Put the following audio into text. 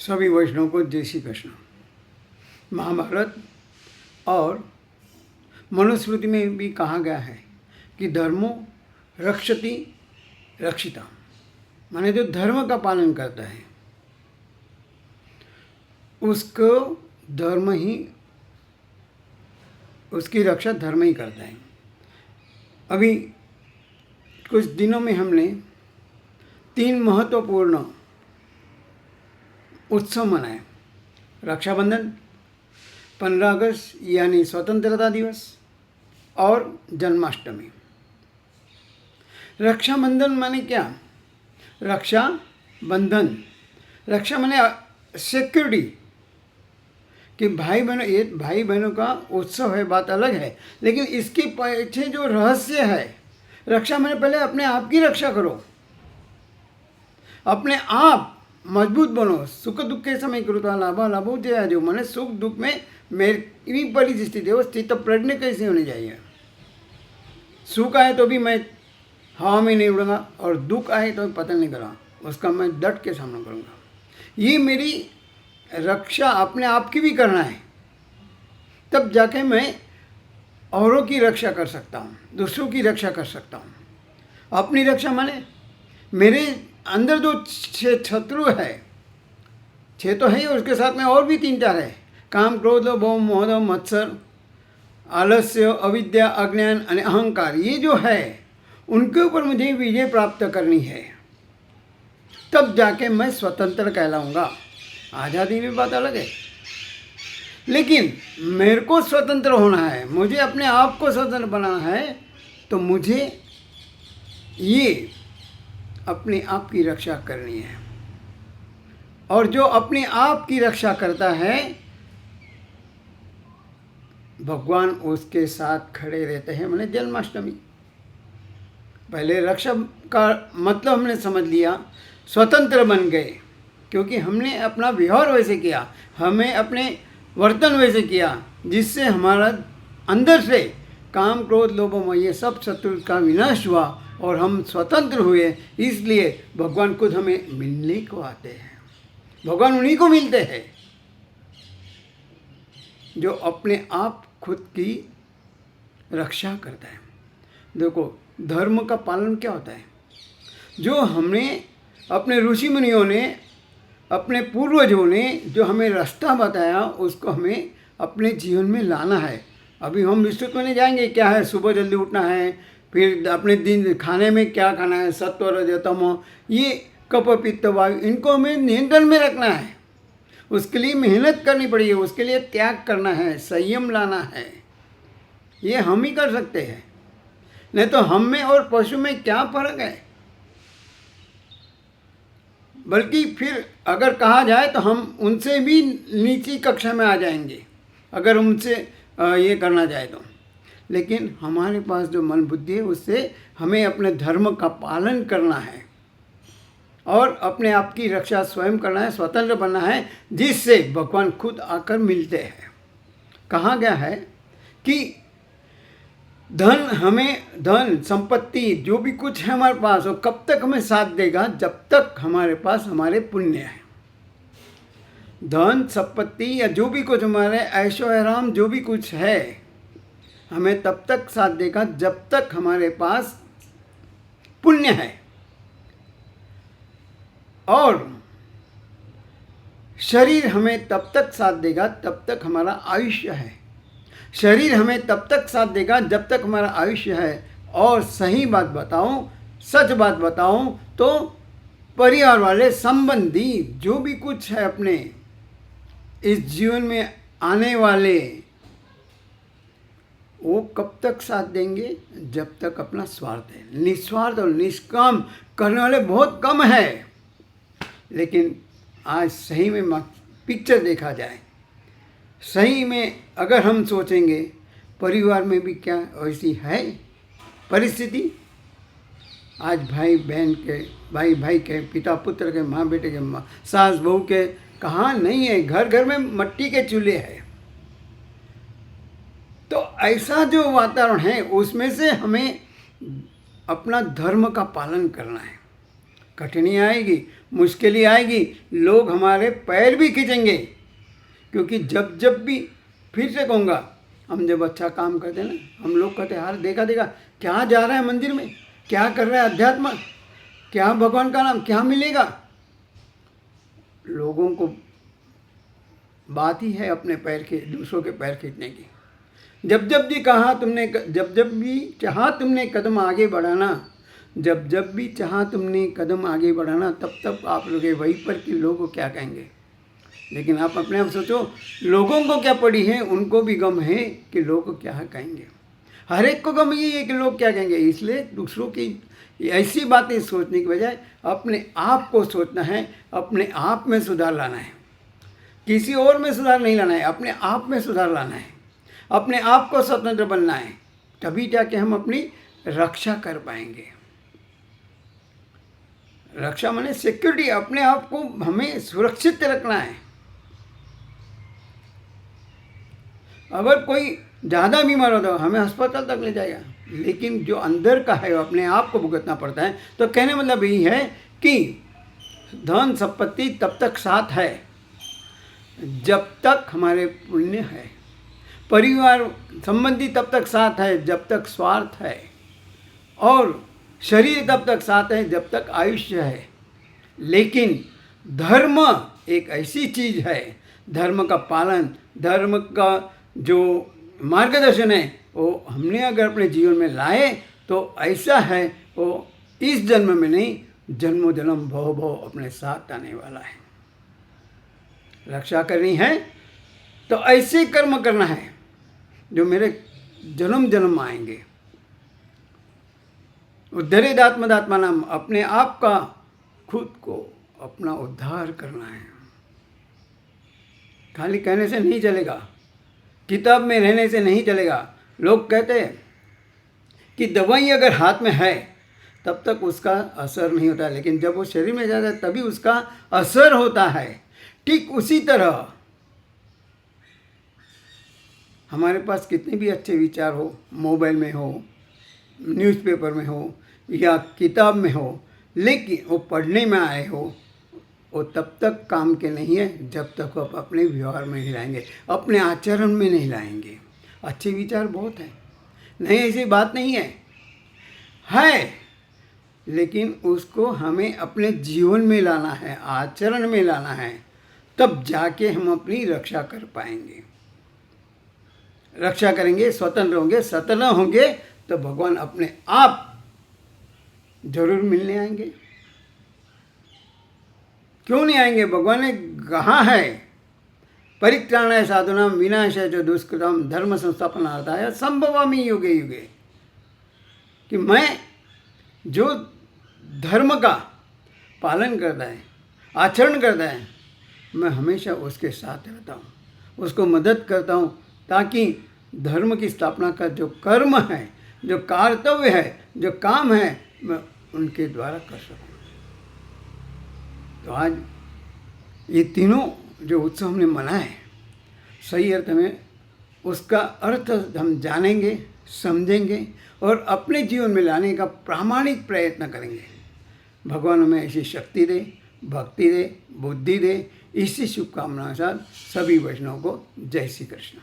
सभी वैष्णव को जय श्री कृष्ण। महाभारत और मनुस्मृति में भी कहा गया है कि धर्मो रक्षति रक्षिता, माने जो धर्म का पालन करता है उसको धर्म ही, उसकी रक्षा धर्म ही करता है। अभी कुछ दिनों में हमने 3 महत्वपूर्ण उत्सव मनाए। रक्षाबंधन, 15 अगस्त यानी स्वतंत्रता दिवस और जन्माष्टमी। रक्षाबंधन माने क्या? रक्षा बंधन, रक्षा माने सिक्योरिटी, कि भाई बहनों, ये भाई बहनों का उत्सव है, बात अलग है, लेकिन इसके पीछे जो रहस्य है, रक्षा माने पहले अपने आप की रक्षा करो, अपने आप मजबूत बनो। सुख दुख के समय कृता लाभा लाभो जया जो, माने सुख दुख में मेरी परी स्थिति वो स्थित प्रज्ञ कैसे होनी चाहिए। सुख आए तो भी मैं हवा में नहीं उड़ूंगा और दुख आए तो पतन नहीं करूँगा, उसका मैं डट के सामना करूँगा। ये मेरी रक्षा अपने आप की भी करना है, तब जाके मैं औरों की रक्षा कर सकता हूँ, दूसरों की रक्षा कर सकता हूँ। अपनी रक्षा माने मेरे अंदर जो 6 शत्रु है, 6 तो है, उसके साथ में और भी 3-4 है। काम, क्रोध, भव, मोह, मत्सर, आलस्य, अविद्या, अज्ञान और अहंकार, ये जो है उनके ऊपर मुझे विजय प्राप्त करनी है, तब जाके मैं स्वतंत्र कहलाऊंगा। आज़ादी में बात अलग है, लेकिन मेरे को स्वतंत्र होना है, मुझे अपने आप को स्वतंत्र बनाना है, तो मुझे ये अपने आप की रक्षा करनी है। और जो अपने आप की रक्षा करता है, भगवान उसके साथ खड़े रहते हैं। मैंने जन्माष्टमी, पहले रक्षा का मतलब हमने समझ लिया, स्वतंत्र बन गए, क्योंकि हमने अपना व्यवहार वैसे किया, हमें अपने वर्तन वैसे किया, जिससे हमारा अंदर से काम, क्रोध, लोभ, मोह ये सब शत्रु का विनाश हुआ और हम स्वतंत्र हुए। इसलिए भगवान खुद हमें मिलने को आते हैं। भगवान उन्हीं को मिलते हैं जो अपने आप खुद की रक्षा करता है। देखो, धर्म का पालन क्या होता है? जो हमें अपने ऋषि मुनियों ने, अपने पूर्वजों ने जो हमें रास्ता बताया, उसको हमें अपने जीवन में लाना है। अभी हम विस्तृत में नहीं जाएंगे। क्या है? सुबह जल्दी उठना है, फिर अपने दिन खाने में क्या खाना है, सत्व रज तमो, ये कफ पित्त वायु, इनको हमें नियंत्रण में रखना है। उसके लिए मेहनत करनी पड़ेगी, उसके लिए त्याग करना है, संयम लाना है। ये हम ही कर सकते हैं, नहीं तो हम में और पशु में क्या फर्क है? बल्कि फिर अगर कहा जाए तो हम उनसे भी नीची कक्षा में आ जाएंगे, अगर उनसे ये करना जाए तो। लेकिन हमारे पास जो मन बुद्धि है, उससे हमें अपने धर्म का पालन करना है और अपने आप की रक्षा स्वयं करना है, स्वतंत्र बनना है, जिससे भगवान खुद आकर मिलते हैं। कहा गया है कि धन, हमें धन संपत्ति जो भी कुछ है हमारे पास, वो कब तक हमें साथ देगा? जब तक हमारे पास हमारे पुण्य है। धन संपत्ति या जो भी कुछ हमारे ऐशो आराम जो भी कुछ है, हमें तब तक साथ देगा जब तक हमारे पास पुण्य है। और शरीर हमें तब तक साथ देगा तब तक हमारा आयुष्य है। शरीर हमें तब तक साथ देगा जब तक हमारा आयुष्य है। और सही बात बताऊं, सच बात बताऊं तो परिवार वाले, संबंधी, जो भी कुछ है अपने इस जीवन में आने वाले, वो कब तक साथ देंगे? जब तक अपना स्वार्थ है। निस्वार्थ और निष्काम करने वाले बहुत कम है। लेकिन आज सही में पिक्चर देखा जाए, सही में अगर हम सोचेंगे, परिवार में भी क्या ऐसी है परिस्थिति? आज भाई बहन के, भाई भाई के, पिता पुत्र के, माँ बेटे के, सास बहू के, कहाँ नहीं है। घर घर में मट्टी के चूल्हे हैं। तो ऐसा जो वातावरण है, उसमें से हमें अपना धर्म का पालन करना है। कठिनाई आएगी, मुश्किलें आएगी, लोग हमारे पैर भी खींचेंगे, क्योंकि जब जब भी, फिर से कहूँगा, हम जब अच्छा काम करते हैं ना, हम लोग कहते हैं यार देखा देखा क्या जा रहा है मंदिर में, क्या कर रहा है अध्यात्म, क्या भगवान का नाम क्या मिलेगा। लोगों को बात ही है अपने पैर के, दूसरों के पैर खींचने की। जब जब भी चाहा तुमने कदम आगे बढ़ाना, जब जब भी चाहा तुमने कदम आगे बढ़ाना, तब तब आप लोग वहीं पर कि लोग क्या कहेंगे। लेकिन आप अपने आप सोचो, लोगों को क्या पड़ी है, उनको भी गम है कि लोग क्या कहेंगे। हर एक को गम यही है कि लोग क्या कहेंगे। इसलिए दूसरों की ऐसी बातें सोचने की बजाय अपने आप को सोचना है, अपने आप में सुधार लाना है। किसी और में सुधार नहीं लाना है, अपने आप में सुधार लाना है, अपने आप को स्वतंत्र बनना है। तभी जाके हम अपनी रक्षा कर पाएंगे। रक्षा माने सिक्योरिटी, अपने आप को हमें सुरक्षित रखना है। अगर कोई ज़्यादा बीमार होता है हमें अस्पताल तक ले जाएगा, लेकिन जो अंदर का है वो अपने आप को भुगतना पड़ता है। तो कहने मतलब यही है कि धन संपत्ति तब तक साथ है जब तक हमारे पुण्य है, परिवार संबंधी तब तक साथ है जब तक स्वार्थ है, और शरीर तब तक साथ है जब तक आयुष्य है। लेकिन धर्म एक ऐसी चीज़ है, धर्म का पालन, धर्म का जो मार्गदर्शन है, वो हमने अगर अपने जीवन में लाए तो ऐसा है वो इस जन्म में नहीं, जन्मों जन्म भव भव अपने साथ आने वाला है। रक्षा करनी है तो ऐसे कर्म करना है जो मेरे जन्म जन्म आएंगे। उद्धरेदात्मदात्मा नाम, अपने आप का खुद को अपना उद्धार करना है। खाली कहने से नहीं चलेगा, किताब में रहने से नहीं चलेगा। लोग कहते हैं कि दवाई अगर हाथ में है तब तक उसका असर नहीं होता, लेकिन जब वो शरीर में जाता है तभी उसका असर होता है। ठीक उसी तरह हमारे पास कितने भी अच्छे विचार हो, मोबाइल में हो, न्यूज़पेपर में हो या किताब में हो, लेकिन वो पढ़ने में आए हो, वो तब तक काम के नहीं है जब तक आप अपने व्यवहार में नहीं लाएंगे, अपने आचरण में नहीं लाएंगे। अच्छे विचार बहुत हैं, नहीं ऐसी बात नहीं है, लेकिन उसको हमें अपने जीवन में लाना है, आचरण में लाना है, तब जाके हम अपनी रक्षा कर पाएंगे। रक्षा करेंगे, स्वतंत्र होंगे, स्वतंत्र होंगे तो भगवान अपने आप जरूर मिलने आएंगे। क्यों नहीं आएंगे? भगवान ने कहा है, परित्राणाय साधुनाम विनाशाय च दुष्कृतम धर्म संस्थापनार्थाय संभवामि युगे युगे, कि मैं जो धर्म का पालन करता है, आचरण करता है, मैं हमेशा उसके साथ रहता हूँ, उसको मदद करता हूँ, ताकि धर्म की स्थापना का जो कर्म है, जो कर्तव्य है, जो काम है, मैं उनके द्वारा कर सकूँ। तो आज ये तीनों जो उत्सव हमने मनाए, सही अर्थ में उसका अर्थ हम जानेंगे, समझेंगे और अपने जीवन में लाने का प्रामाणिक प्रयत्न करेंगे। भगवान हमें ऐसी शक्ति दे, भक्ति दे, बुद्धि दे। इसी शुभकामनाओं के साथ सभी वैष्णवों को जय श्री कृष्ण।